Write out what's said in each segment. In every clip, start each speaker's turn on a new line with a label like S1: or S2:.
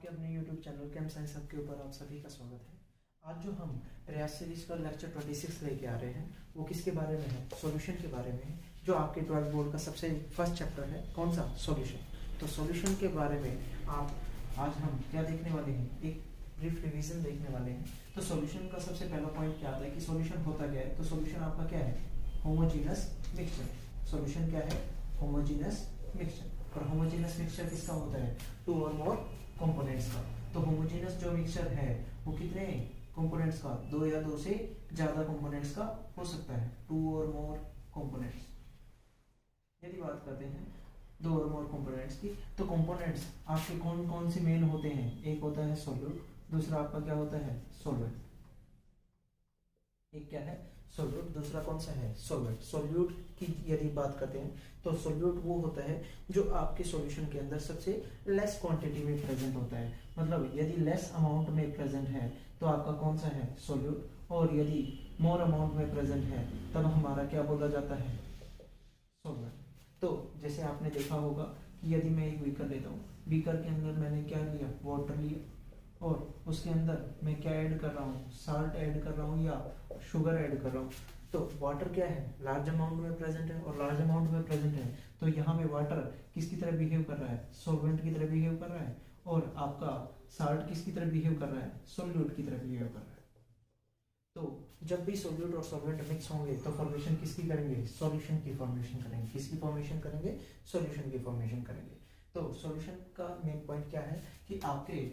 S1: आपके अपने YouTube channel केम science hub के ऊपर आप सभी का स्वागत है। आज जो हम प्रयास सीरीज का लेक्चर 26 लेके आ रहे हैं वो किसके बारे में है? सॉल्यूशन के बारे में है, जो आपके 12th बोर्ड का सबसे फर्स्ट चैप्टर है। कौन सा? सॉल्यूशन। तो सॉल्यूशन के बारे में आज हम क्या देखने वाले हैं? एक ब्रीफ रिवीजन देखने वाले हैं। तो सॉल्यूशन का सबसे पहला पॉइंट क्या आता है कि सॉल्यूशन होता क्या है? तो सॉल्यूशन आपका क्या है? Homogeneous mixture. सॉल्यूशन क्या है? Homogeneous mixture. और होमोजेनस मिक्सचर किसका होता है? टू और मोर कंपोनेंट्स का। तो होमोजेनस जो मिक्सचर है वो कितने कंपोनेंट्स का? दो या दो से ज्यादा कंपोनेंट्स का हो सकता है। टू और मोर कंपोनेंट्स। यदि बात करते हैं दो और मोर कंपोनेंट्स की, तो कंपोनेंट्स आपके कौन कौन से मेन होते हैं? एक होता है सॉल्यूट, दूसरा आपका क्या होता है? सॉल्वेंट। एक क्या है? सॉल्यूट, दूसरा कौन सा है? सॉल्वेंट। सॉल्यूट की यदि बात करते हैं तो सॉल्यूट वो होता है जो आपके सॉल्यूशन के अंदर सबसे लेस क्वांटिटी में प्रेजेंट होता है। मतलब यदि लेस अमाउंट में प्रेजेंट है तो आपका कौन सा है? सॉल्यूट। और यदि मोर अमाउंट में प्रेजेंट है तब हमारा क्या बोला जाता है? सॉल्वेंट। तो जैसे आपने देखा होगा कि यदि मैं एक बीकर लेता हूँ, बीकर के अंदर मैंने क्या लिया? वाटर लिया, और उसके अंदर मैं क्या ऐड कर रहा हूँ? साल्ट ऐड कर रहा हूँ या शुगर ऐड कर रहा हूँ। तो वाटर क्या है? लार्ज अमाउंट में प्रेजेंट है, और लार्ज अमाउंट में प्रेजेंट है तो यहाँ पे वाटर किसकी तरह बिहेव कर रहा है? सॉल्वेंट की तरह बिहेव कर रहा है। और आपका साल्ट किसकी तरह बिहेव कर रहा है? सॉल्यूट की तरह बिहेव कर रहा है। तो जब भी सॉल्यूट और सॉल्वेंट मिक्स होंगे तो फॉर्मेशन किसकी करेंगे? सॉल्यूशन की फॉर्मेशन करेंगे। किसकी फॉर्मेशन करेंगे? सॉल्यूशन की फॉर्मेशन करेंगे। तो सॉल्यूशन का मेन पॉइंट क्या है कि आपके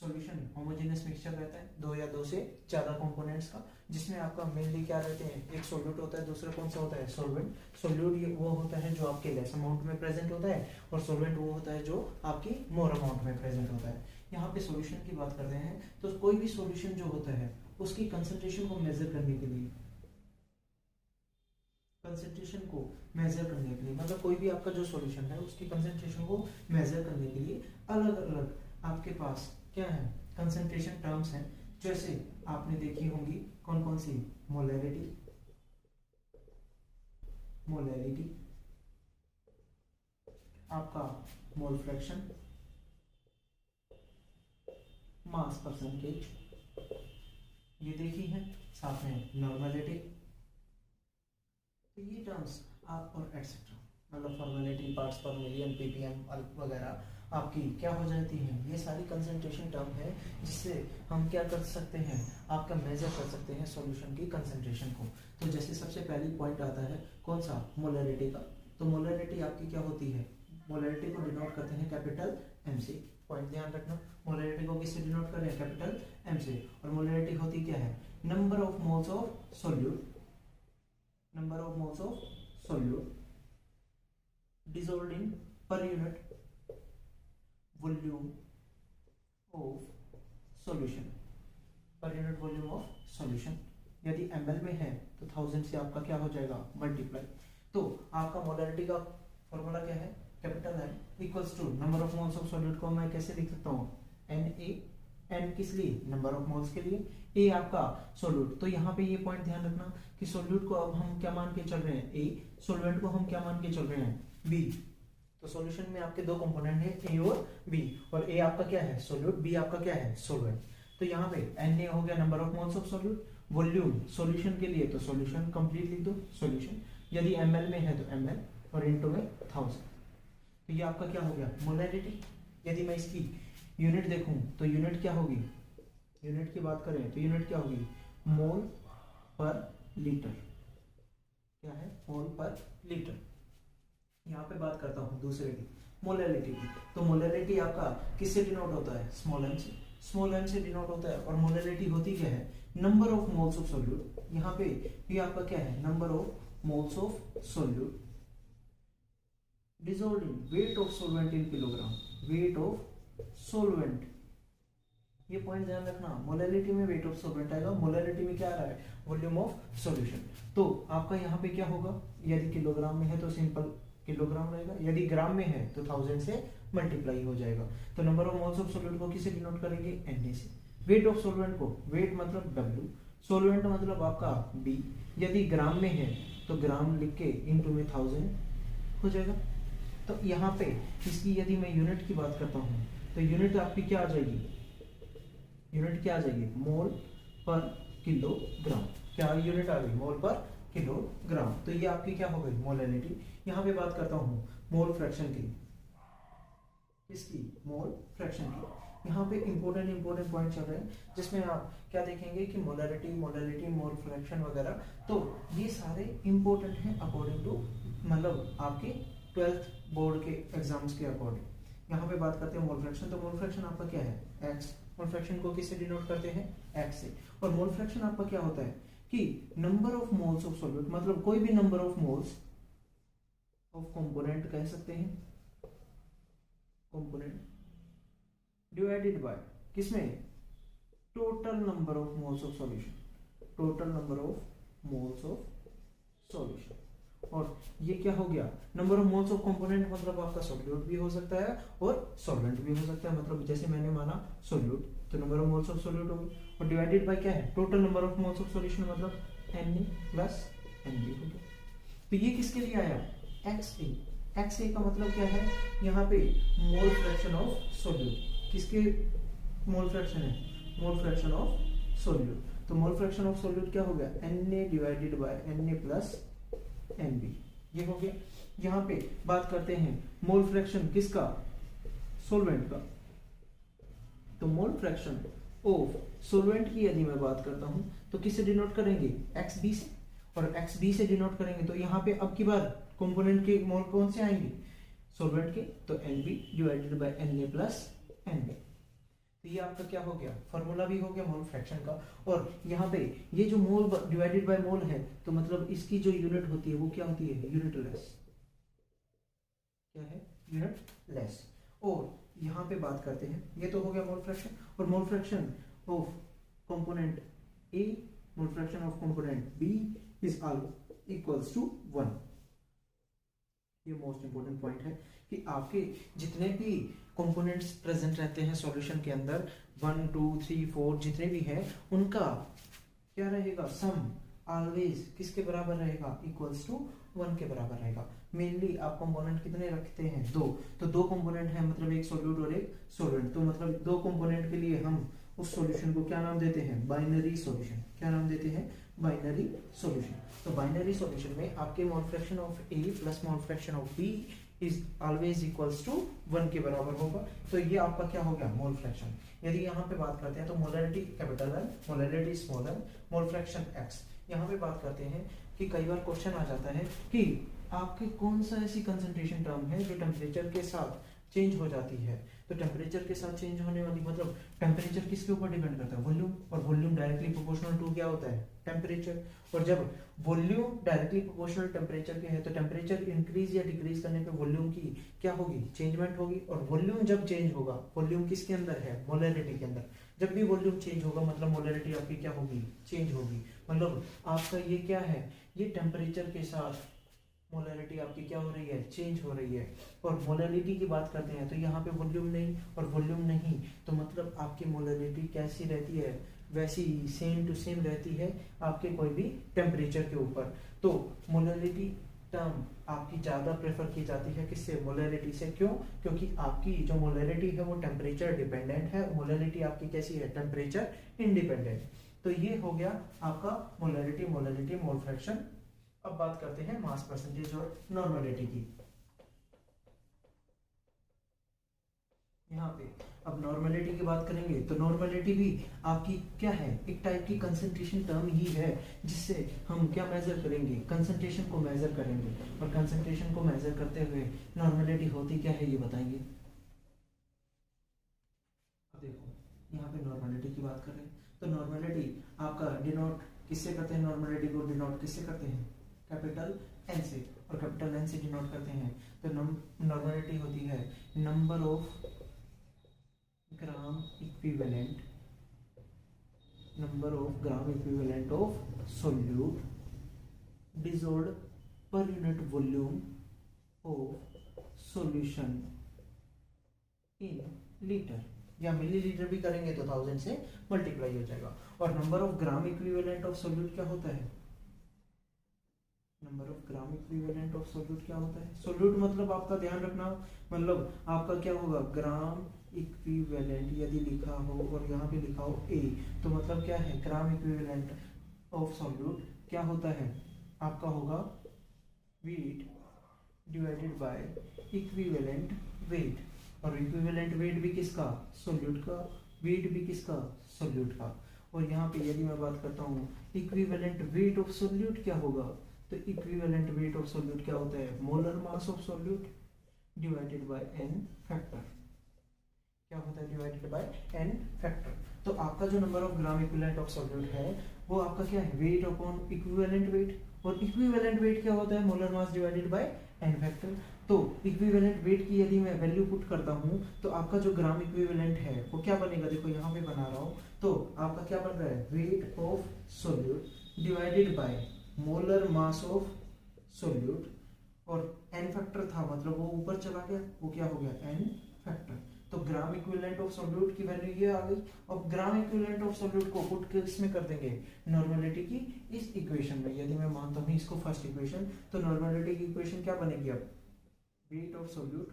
S1: सॉल्यूशन होमोजेनस मिक्सचर रहता है, दो या दो से ज्यादा कंपोनेंट्स का, जिसमें आपका मेनली क्या रहते हैं? एक सॉल्यूट होता है, दूसरा कौन सा होता है? सॉल्वेंट। सॉल्यूट ये वो होता है जो आपके लेस अमाउंट में प्रेजेंट होता है, और सॉल्वेंट वो होता है जो आपकी मोर अमाउंट में प्रेजेंट होता है। यहाँ पे सॉल्यूशन की बात करते हैं तो कोई भी सॉल्यूशन जो होता है उसकी कंसंट्रेशन को मेजर करने के लिए, मतलब कोई भी आपका जो सॉल्यूशन है उसकी कंसंट्रेशन को मेजर करने के लिए अलग अलग आपके पास क्या है? कंसंट्रेशन टर्म्स हैं। जैसे आपने देखी होंगी कौन कौन सी? मोलैलिटी, आपका मोल फ्रैक्शन, मास परसेंटेज, ये देखी है, साथ में नॉर्मलिटी। तो ये टर्म्स आप और एटसेट्रा, मतलब फॉर्मेलिटी, पार्ट्स पर मिलियन, पीपीएम वगैरह आपकी क्या हो जाती हैं? ये सारी कंसंट्रेशन टर्म है जिससे हम क्या कर सकते हैं? आपका मेजर कर सकते हैं सॉल्यूशन की कंसंट्रेशन को। तो जैसे सबसे पहली पॉइंट आता है कौन सा? मोलैलिटी का। तो मोलैलिटी आपकी क्या होती है? मोलैलिटी को डिनोट करते हैं कैपिटल एम से। पॉइंट ध्यान रखना, मोलैलिटी को किससे डिनोट कर रहे हैं? कैपिटल एम से। और मोलैलिटी होती क्या है? Number of moles of solute, number of moles of solute dissolved in per unit volume of solution, per unit volume of solution। यदि ml में है तो 1000 से आपका क्या हो जाएगा? मल्टीप्लाई। तो आपका मोलैलिटी का फॉर्मूला क्या है? Capital M equals to number of moles of solute को मैं कैसे लिख सकता हूँ? Na। n किस लिए? नंबर ऑफ मोल्स के लिए। a आपका सॉल्यूट। तो यहाँ पे ये पॉइंट ध्यान रखना कि सॉल्यूट को अब हम क्या मान के चल रहे हैं? a। सॉल्वेंट को हम क्या मान के चल रहे हैं? b। तो सॉल्यूशन में आपके दो कंपोनेंट है, a और b, और a आपका क्या है? सॉल्यूट, b आपका क्या है? सॉल्वेंट। तो यहाँ पे Na हो गया number of moles of solute, volume solution के लिए तो सॉल्यूशन कंप्लीट लिख दो, सॉल्यूशन। यदि ml में है तो ml, और इनटू में 1000। तो ये आपका क्या हो गया? मोलैलिटी। यदि मैं इसकी यूनिट देखूं तो यूनिट क्या होगी? यूनिट की बात करें तो यूनिट क्या होगी? मोल पर लीटर। क्या है? मोल पर लीटर। यहाँ पे बात करता हूँ दूसरे की, मोलैलिटी की। तो मोलैलिटी आपका किससे डिनोट होता है? स्मॉल m से। स्मॉल m से डिनोट होता है। और मोलैलिटी होती क्या है? Number of moles of solute. यहाँ पे ये आपका क्या है? Number of moles of solute dissolved in weight of solvent in kilogram, weight of solvent। ये पॉइंट ध्यान रखना, मोलैलिटी में वेट ऑफ सॉल्वेंट आएगा, मोलैलिटी में क्या आ रहा है? Volume of solution. तो आपका यहाँ पे क्या होगा? यदि किलोग्राम में है तो सिंपल किलोग्राम रहेगा, यदि ग्राम में है तो 1000 से मल्टीप्लाई हो जाएगा। तो number of moles of solute को किसे डिनोट करेंगे? Na से। वेट ऑफ सॉल्वेंट को, वेट मतलब W, सॉल्वेंट मतलब आपका B। यदि ग्राम में है तो ग्राम लिख के इनटू में 1000 हो जाएगा। तो यहाँ पे इसकी यदि मैं यूनिट की बात करता हूँ तो यूनिट आपकी क्या आ जाएगी, यूनिट क्या आ जाएगी, मोल पर किलोग्राम। क्या यूनिट आ गई, मोल पर किलोग्राम। तो ये आपकी क्या हो गई, मोलैलिटी। यहाँ पे बात करता हूँ मोल फ्रैक्शन की, किसकी, मोल फ्रैक्शन की। यहाँ पे इंपॉर्टेंट पॉइंट चल रहे हैं जिसमें आप क्या देखेंगे कि मोलैलिटी, मोल फ्रैक्शन वगैरह, तो ये सारे इंपॉर्टेंट हैं अकॉर्डिंग टू, मतलब आपके 12th बोर्ड के एग्जाम्स के अकॉर्डिंग। यहाँ पे बात करते हैं मोल फ्रैक्शन। तो मोल फ्रैक्शन आपका क्या है, एक्स। मोल फ्रैक्शन को किससे डिनोट करते हैं, एक्स से। और मोल फ्रैक्शन आपका क्या होता है कि number of moles of solute, मतलब कोई भी number of moles of component कह सकते हैं, कंपोनेंट डिवाइडेड बाय किसमें, total number of moles of solution, total number of moles of solution. और ये क्या हो गया, number of moles of component, मतलब आपका सॉल्यूट भी हो सकता है और सॉल्वेंट भी हो सकता है। मतलब जैसे मैंने माना सॉल्यूट, तो number of moles of solute होगी, और डिवाइडेड बाय क्या है, total number of moles of solution, मतलब Na प्लस Nb हो गया। तो ये किसके लिए आया, XA। XA का मतलब क्या है, यहाँ पे मोल फ्रैक्शन ऑफ सॉल्यूट, किसके मोल फ्रैक्शन है, मोल फ्रैक्शन ऑफ सॉल्यूट। तो मोल फ्रैक्शन ऑफ सॉल्यूट क्या हो गया, Na divided by Na plus Nb, ये हो गया। यहाँ पे बात करते हैं मोल फ्रैक्शन किसका, सॉल्वेंट का। तो मोल फ्रैक्शन ऑफ सॉल्वेंट की यदि मैं बात करता हूं तो किससे डिनोट करेंगे, XB से। और XB से डिनोट करेंगे तो यहाँ पे अब की बार कंपोनेंट के मोल कौन से आएंगे, सॉल्वेंट के, तो Nb divided by Na plus Nb। तो ये आपका क्या हो गया, फॉर्मूला भी हो गया मोल फ्रैक्शन का। और यहाँ पे ये जो मोल डिवाइडेड बाय मोल है, तो मतलब इसकी जो यूनिट होती है वो क्या होती है, यूनिट लेस। क्या है, यूनिट लेस। और यहाँ पे बात करते हैं, ये तो हो गया मोल फ्रैक्शन। और mole fraction of component A, mole fraction of component B is equals to 1। ये मोस्ट इंपोर्टेंट पॉइंट है कि आपके जितने भी कंपोनेंट्स प्रेजेंट रहते हैं सॉल्यूशन के अंदर, 1 2 3 4 जितने भी हैं, उनका क्या रहेगा, सम ऑलवेज किसके बराबर रहेगा, इक्वल्स टू 1 के बराबर रहेगा। मेनली आप कंपोनेंट कितने रखते हैं, 2। तो 2 कंपोनेंट है, मतलब एक सॉल्यूट और एक सॉल्वेंट। तो मतलब 2 कंपोनेंट के लिए हम उस सॉल्यूशन को क्या नाम देते हैं, बाइनरी सॉल्यूशन। क्या नाम देते हैं, बाइनरी सॉल्यूशन। तो बाइनरी सॉल्यूशन में आपके mole fraction of A plus mole fraction of B is always equals to 1 के बराबर होगा। तो ये आपका क्या हो गया, मोल फ्रैक्शन। यदि यहाँ पे बात करते हैं तो molality capital M, molality small m, mole fraction X। यहाँ पे बात करते हैं कि कई बार क्वेश्चन आ जाता है कि आपके कौन सा ऐसी कंसंट्रेशन टर्म है जो टेम्परेचर के साथ चेंज हो जाती है। तो टेम्परेचर के साथ चेंज होने वाली, मतलब टेम्परेचर किसके ऊपर डिपेंड करता है, वॉल्यूम। और वॉल्यूम डायरेक्टली प्रोपोर्शनल टू क्या होता है, टेम्परेचर। और जब वॉल्यूम डायरेक्टली प्रोपोर्शनल टेम्परेचर के है तो टेम्परेचर इंक्रीज या डिक्रीज करने पे वॉल्यूम की क्या होगी, चेंजमेंट होगी। और वॉल्यूम जब चेंज होगा, वॉल्यूम किसके अंदर है, मोलैलिटी के अंदर। जब भी वॉल्यूम चेंज होगा मतलब मोलैलिटी आपकी क्या होगी, चेंज होगी। मतलब आपका ये क्या है, ये टेम्परेचर के साथ मोलैलिटी आपकी क्या हो रही है, चेंज हो रही है। और मोलैलिटी की बात करते हैं तो यहाँ पे वॉल्यूम नहीं, और वॉल्यूम नहीं तो मतलब आपकी मोलैलिटी कैसी रहती है, वैसी सेम टू सेम रहती है आपके कोई भी टेम्परेचर के ऊपर। तो मोलैलिटी टर्म आपकी ज्यादा प्रेफर की जाती है किससे, मोलैलिटी से। क्यों, क्योंकि आपकी जो मोलैलिटी है वो टेम्परेचर डिपेंडेंट है, मोलैलिटी आपकी कैसी है, टेम्परेचर इंडिपेंडेंट। तो ये हो गया आपका मोलैलिटी, मोल फ्रैक्शन। अब बात करते हैं मास परसेंटेज और नॉर्मलिटी की। यहाँ पे अब नॉर्मलिटी की बात करेंगे तो नॉर्मलिटी भी आपकी क्या है, एक टाइप की कंसंट्रेशन टर्म ही है जिससे हम क्या मेजर करेंगे, कंसंट्रेशन को मेजर करेंगे। और कंसंट्रेशन को मेजर करते हुए नॉर्मलिटी होती क्या है ये बताएंगे। अब देखो यहाँ पे नॉर्मलिटी की बात कर रहे हैं तो नॉर्मलिटी आपका डिनोट किससे करते हैं, नॉर्मलिटी को डिनोट किससे करते हैं, कैपिटल N से। और कैपिटल N से डिनोट करते हैं तो नॉर्मलिटी होती है number of gram equivalent, number of gram equivalent of solute dissolved per unit volume of solution in litre, या मिलीलीटर भी करेंगे तो 1000 से मल्टीप्लाई हो जाएगा। और number of gram equivalent of solute क्या होता है, number of gram equivalent of solute क्या होता है? सोल्यूट मतलब आपका ध्यान रखना, मतलब आपका क्या होगा, ग्राम इक्विवेलेंट यदि लिखा हो और यहाँ पे लिखा हो ए, तो मतलब क्या है, ग्राम इक्विवेलेंट ऑफ सोल्यूट क्या होता है आपका, होगा weight divided by equivalent weight. और इक्विवेलेंट वेट भी किसका, सोल्यूट का, वेट भी किसका, सोल्यूट का। और यहाँ पे यदि मैं बात करता हूँ इक्विवेलेंट वेट ऑफ सोल्यूट क्या होगा, तो इक्विवेलेंट वेट ऑफ सोल्यूट क्या होता है, molar mass of solute divided by n factor. क्या होता है, डिवाइडेड बाय एन फैक्टर। तो आपका जो number of gram equivalent of solute है वो आपका क्या है, वेट अपॉन इक्विवेलेंट वेट। और इक्विवेलेंट वेट क्या होता है, molar mass divided by n factor. तो इक्विवेलेंट वेट की यदि मैं वैल्यू पुट करता हूँ तो आपका जो ग्राम इक्विवेलेंट है वो क्या बनेगा, देखो यहाँ पे बना रहा हूँ, तो आपका क्या बन रहा है, weight of solute divided by molar mass of solute. और एन फैक्टर था मतलब वो ऊपर चला गया, वो क्या हो गया, एन फैक्टर। तो ग्राम इक्विवेलेंट ऑफ सोल्यूट की वैल्यू ये आ गई। अब ग्राम इक्विवेलेंट ऑफ सोल्यूट को पुट किसमें कर देंगे, नॉर्मलिटी की इस इक्वेशन में। यदि मैं मानता हूँ इसको फर्स्ट इक्वेशन, तो नॉर्मलिटी की इक्वेशन क्या बनेगी, अब weight of solute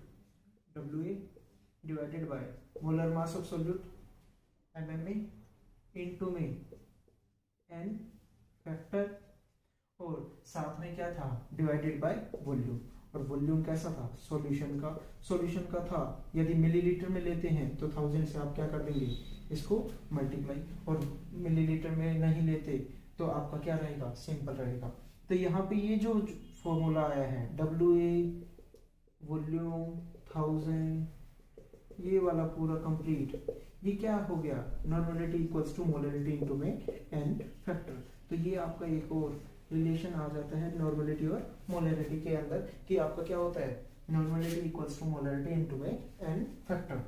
S1: WA divided by molar mass of solute MM में इनटू में एन फैक्टर, और साथ में क्या था, डिवाइडेड बाय वॉल्यूम। और वॉल्यूम कैसा था, सॉल्यूशन का था, यदि मिलीलीटर में लेते हैं तो 1000 से आप क्या कर देंगे, इसको मल्टीप्लाई, और मिलीलीटर में नहीं लेते तो आपका क्या रहेगा, सिंपल रहेगा। तो यहाँ पे ये जो फॉर्मूला आया है WA वॉल्यूम 1000, ये वाला पूरा कंप्लीट, ये क्या हो गया, normality equals to molarity into में एन फैक्टर। तो ये आपका एक और रिलेशन आ जाता है नॉर्मलिटी और मोलरिटी के अंदर, कि आपका क्या होता है, normality equals to molarity into में एन फैक्टर।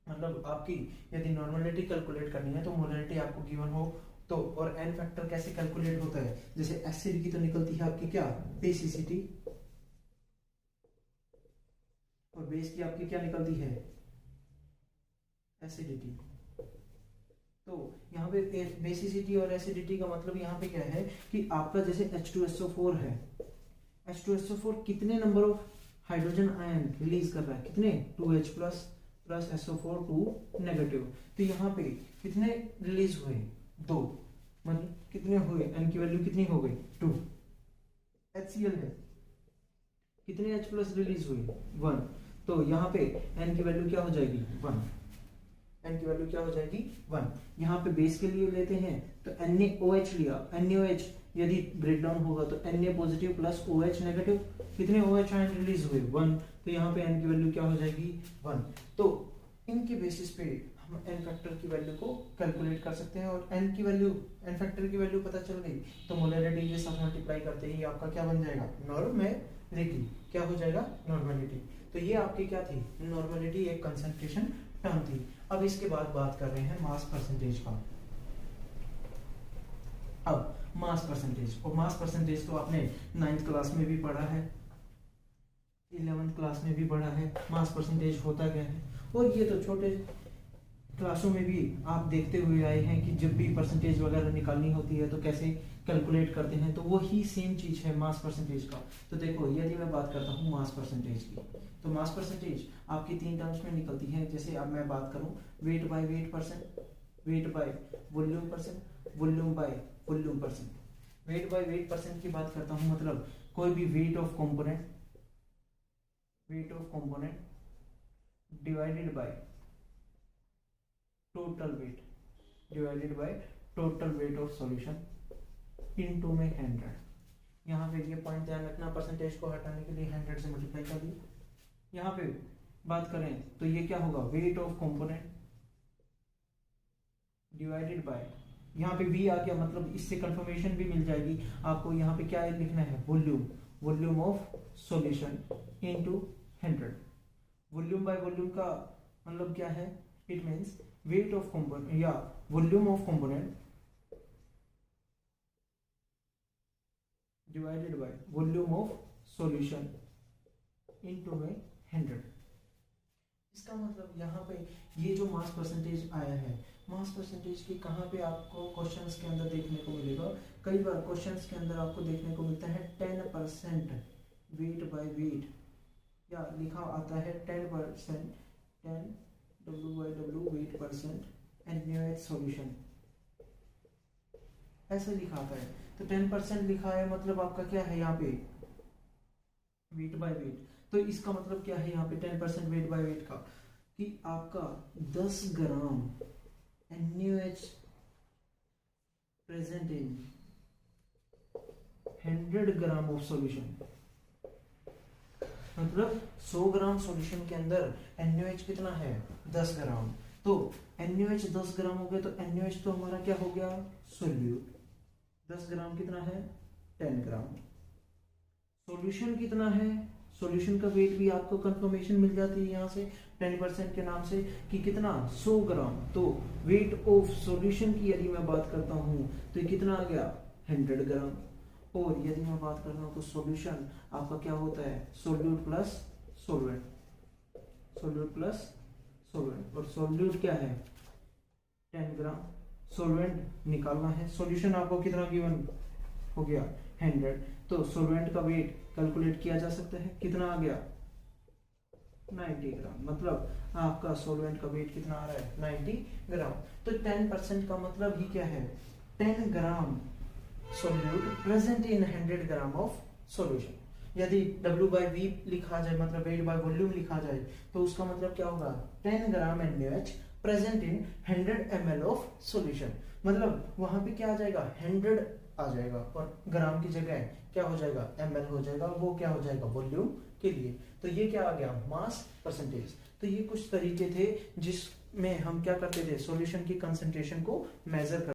S1: मतलब आपकी यदि नॉर्मलिटी कैलकुलेट करनी है तो मोलरिटी आपको गिवन हो तो, और एन फैक्टर कैसे कैलकुलेट होता है, जैसे एसिड की तो निकलती है आपकी क्या, बेसिसिटी, और बेस की आपकी क्या निकलती है, एसिडिटी। तो यहाँ पे बेसिसिटी और एसिडिटी का मतलब यहाँ पे क्या है कि आपका जैसे H2SO4 है, H2SO4 कितने number of hydrogen ion release कर रहा है, कितने, 2H प्लस SO4 2 नेगेटिव। तो यहाँ पे कितने रिलीज हुए, 2, मतलब कितने हुए, N की वैल्यू कितनी हो गई, 2। HCl है, कितने H प्लस रिलीज हुए, 1। तो यहाँ पे N की वैल्यू क्या हो जाएगी, 1। एन की वैल्यू क्या हो जाएगी, 1। यहाँ पे बेस के लिए लेते हैं तो NaOH लिया, NaOH यदि ब्रेक डाउन होगा तो Na positive plus OH negative, कितने OH आयन रिलीज हुए, 1। तो यहाँ पे N की वैल्यू क्या हो जाएगी, 1। तो इनके बेसिस पे हम N फैक्टर की वैल्यू को कैलकुलेट कर सकते हैं, और N की वैल्यू, N फैक्टर की वैल्यू पता चल गई तो मोलरिटी के साथ मल्टीप्लाई करते ही आपका क्या बन जाएगा, नॉर्मलिटी। क्या हो जाएगा, नॉर्मलिटी। तो ये आपकी क्या थी, नॉर्मलिटी एक कंसंट्रेशन टर्म थी। अब इसके बाद बात कर रहे हैं मास परसेंटेज का। अब मास परसेंटेज, और मास परसेंटेज तो आपने 9th क्लास में भी पढ़ा है, 11th क्लास में भी पढ़ा है, मास परसेंटेज होता क्या है। और ये तो छोटे क्लासों में भी आप देखते हुए आए हैं कि जब भी परसेंटेज वगैरह निकालनी होती है तो कैसे कैलकुलेट करते हैं, तो वही सेम चीज है मास परसेंटेज का। तो देखो यदि मैं बात करता हूँ मास परसेंटेज की, तो मास परसेंटेज आपकी 3 टर्म्स में निकलती है। जैसे अब मैं बात करूँ weight by weight percent, weight by volume percent, volume by volume percent. Weight by weight percent की बात करता हूँ, मतलब कोई भी wait of component divided by total weight divided by total weight of solution into में 100। यहाँ पे ये पॉइंट ध्यान रखना, परसेंटेज को हटाने के लिए 100 से मल्टीप्लाई कर दिया। यहाँ पे बात करें तो ये क्या होगा, wait of component divided bye, यहाँ पे v आ गया, मतलब इससे कंफर्मेशन भी मिल जाएगी आपको। यहाँ पे क्या लिखना है, volume of solution into 100। Volume by volume का मतलब क्या है, it means weight of component या volume of component divided by volume of solution into में 100। इसका मतलब यहाँ पे ये जो मास परसेंटेज आया है, मास परसेंटेज की कहाँ पे आपको क्वेश्चंस के अंदर देखने को मिलेगा, कई बार क्वेश्चंस के अंदर आपको देखने को मिलता है 10% वेट बाय वेट, या लिखा आता है 10% 10 W/W वेट परसेंट एन्यूएट सॉल्यूशन, ऐसे लिखा आता है। तो 10% लिखा है मतलब आपका क्या है यहाँ पे वेट बाय वेट, तो इसका मतलब क्या है यहाँ पे 10% वेट बाय वेट का, कि आपका 10 ग्राम NaOH present in 100 gram of solution, मतलब 100 ग्राम सॉल्यूशन के अंदर NaOH कितना है 10 ग्राम, तो NaOH 10 ग्राम हो गया, तो NaOH तो हमारा क्या हो गया सोल्यूट, 10 ग्राम कितना है 10 ग्राम, सॉल्यूशन कितना है, सॉल्यूशन का वेट भी आपको कंफर्मेशन मिल जाती है यहाँ से 10% के नाम से कि कितना 100 ग्राम, तो वेट ऑफ सॉल्यूशन की यदि मैं बात करता हूँ तो ये कितना आ गया 100 ग्राम, और यदि मैं बात करता हूँ तो सॉल्यूशन आपका क्या होता है solute plus solvent, solute plus solvent, और सोल्यूट क्या है 10 ग्राम, सोलवेंट निकालना है, सॉल्यूशन आपको कितना गिवन हो गया 100, तो सोलवेंट का वेट कैलकुलेट किया जा सकता है, कितना आ गया 90 ग्राम, मतलब आपका सोलवेंट का वेट कितना आ रहा है 90 ग्राम। तो 10% का मतलब ही क्या है 10 gram solute present in 100 gram of solution. यदि W/V लिखा जाए मतलब वेट बाय वॉल्यूम लिखा जाए तो उसका मतलब क्या होगा 10 ग्राम NaOH present in 100 ml of solution, मतलब वहां पे क्या आ जाएगा 100 आ जाएगा और ग्राम की जगह क्या हो जाएगा ml हो जाएगा, वो क्या हो जाएगा वॉल्यूम के लिए। तो ये क्या आ गया मास परसेंटेज। तो ये कुछ तरीके थे जिसमें हम क्या करते थे सॉल्यूशन की कंसंट्रेशन को मेजर